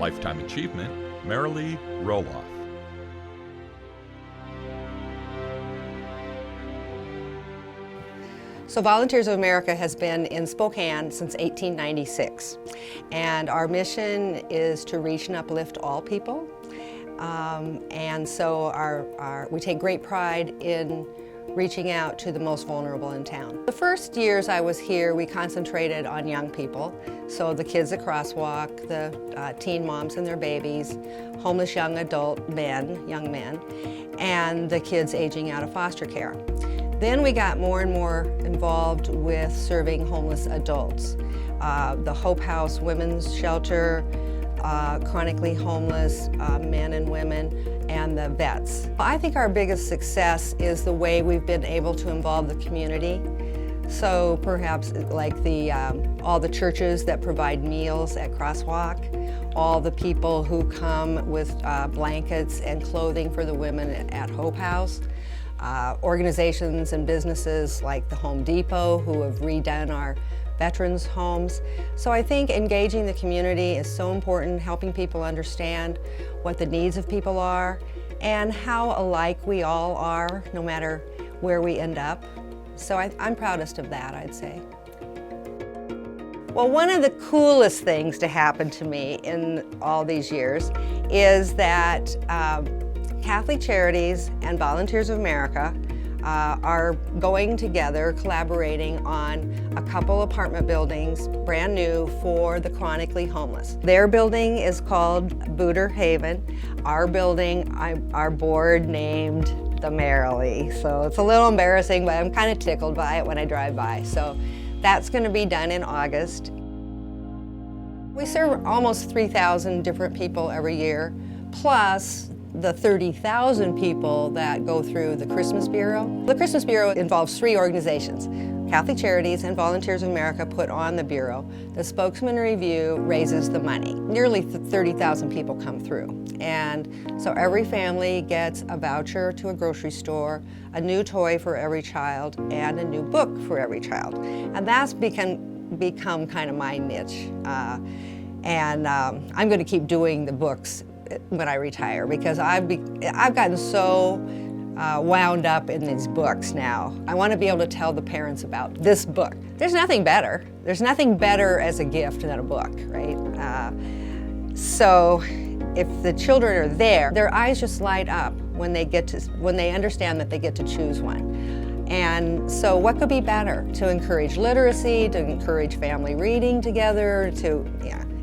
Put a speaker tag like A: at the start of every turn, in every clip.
A: Lifetime Achievement, Marilee Roloff.
B: So Volunteers of America has been in Spokane since 1896, and our mission is to reach and uplift all people. And so we take great pride in reaching out to the most vulnerable in town. The first years I was here, we concentrated on young people. So the kids at Crosswalk, the teen moms and their babies, homeless young men, and the kids aging out of foster care. Then we got more and more involved with serving homeless adults. The Hope House Women's Shelter, chronically homeless men and women, and the vets. I think our biggest success is the way we've been able to involve the community. So perhaps like all the churches that provide meals at Crosswalk, all the people who come with blankets and clothing for the women at Hope House, organizations and businesses like the Home Depot who have redone our veterans' homes. So I think engaging the community is so important, helping people understand what the needs of people are and how alike we all are, no matter where we end up. So I'm proudest of that, I'd say. Well, one of the coolest things to happen to me in all these years is that Catholic Charities and Volunteers of America are going together, collaborating on a couple apartment buildings, brand new, for the chronically homeless. Their building is called Booter Haven. Our building, our board named the Marilee. So it's a little embarrassing, but I'm kind of tickled by it when I drive by. So that's going to be done in August. We serve almost 3,000 different people every year, plus the 30,000 people that go through the Christmas Bureau. The Christmas Bureau involves 3 organizations. Catholic Charities and Volunteers of America put on the Bureau. The Spokesman Review raises the money. Nearly 30,000 people come through. And so every family gets a voucher to a grocery store, a new toy for every child, and a new book for every child. And that's become kind of my niche. I'm going to keep doing the books when I retire, because I've gotten so wound up in these books now. I want to be able to tell the parents about this book. There's nothing better. There's nothing better as a gift than a book, right? So if the children are there, their eyes just light up when they understand that they get to choose one. And so what could be better? To encourage literacy, to encourage family reading together,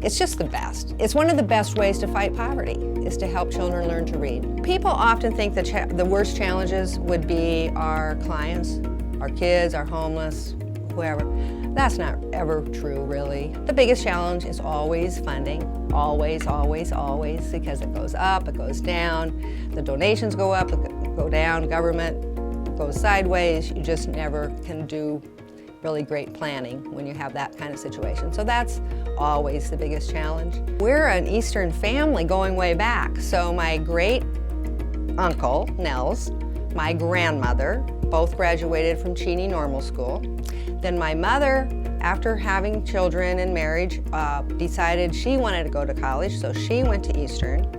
B: it's just the best. It's one of the best ways to fight poverty, is to help children learn to read. People often think that the worst challenges would be our clients, our kids, our homeless, whoever. That's not ever true, really. The biggest challenge is always funding. Always, always, always, because it goes up, it goes down. The donations go up, go down, government goes sideways. You just never can do really great planning when you have that kind of situation. So that's always the biggest challenge. We're an Eastern family going way back. So my great uncle, Nels, my grandmother, both graduated from Cheney Normal School. Then my mother, after having children and marriage, decided she wanted to go to college, so she went to Eastern.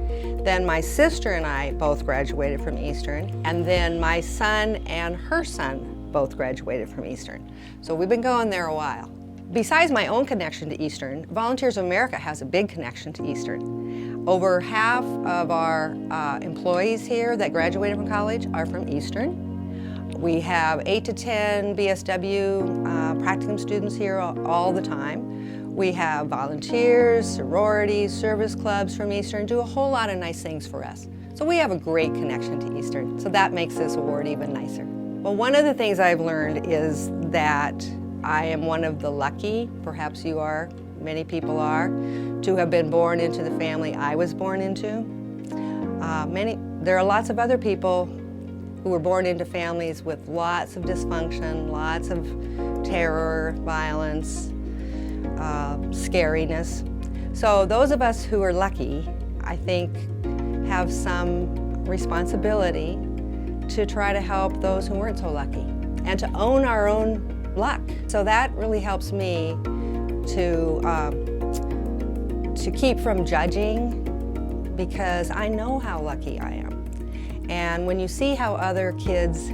B: Then my sister and I both graduated from Eastern, and then my son and her son both graduated from Eastern. So we've been going there a while. Besides my own connection to Eastern, Volunteers of America has a big connection to Eastern. Over half of our employees here that graduated from college are from Eastern. We have 8 to 10 BSW practicum students here all the time. We have volunteers, sororities, service clubs from Eastern, do a whole lot of nice things for us. So we have a great connection to Eastern, so that makes this award even nicer. Well, one of the things I've learned is that I am one of the lucky, perhaps you are, many people are, to have been born into the family I was born into. There are lots of other people who were born into families with lots of dysfunction, lots of terror, violence, scariness. So those of us who are lucky, I think, have some responsibility to try to help those who weren't so lucky and to own our own luck. So that really helps me to to keep from judging, because I know how lucky I am. And when you see how other kids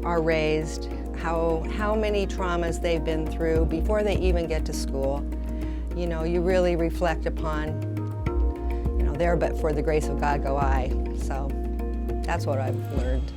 B: are raised, how many traumas they've been through before they even get to school, you know, you really reflect upon, you know, there but for the grace of God go I. So that's what I've learned.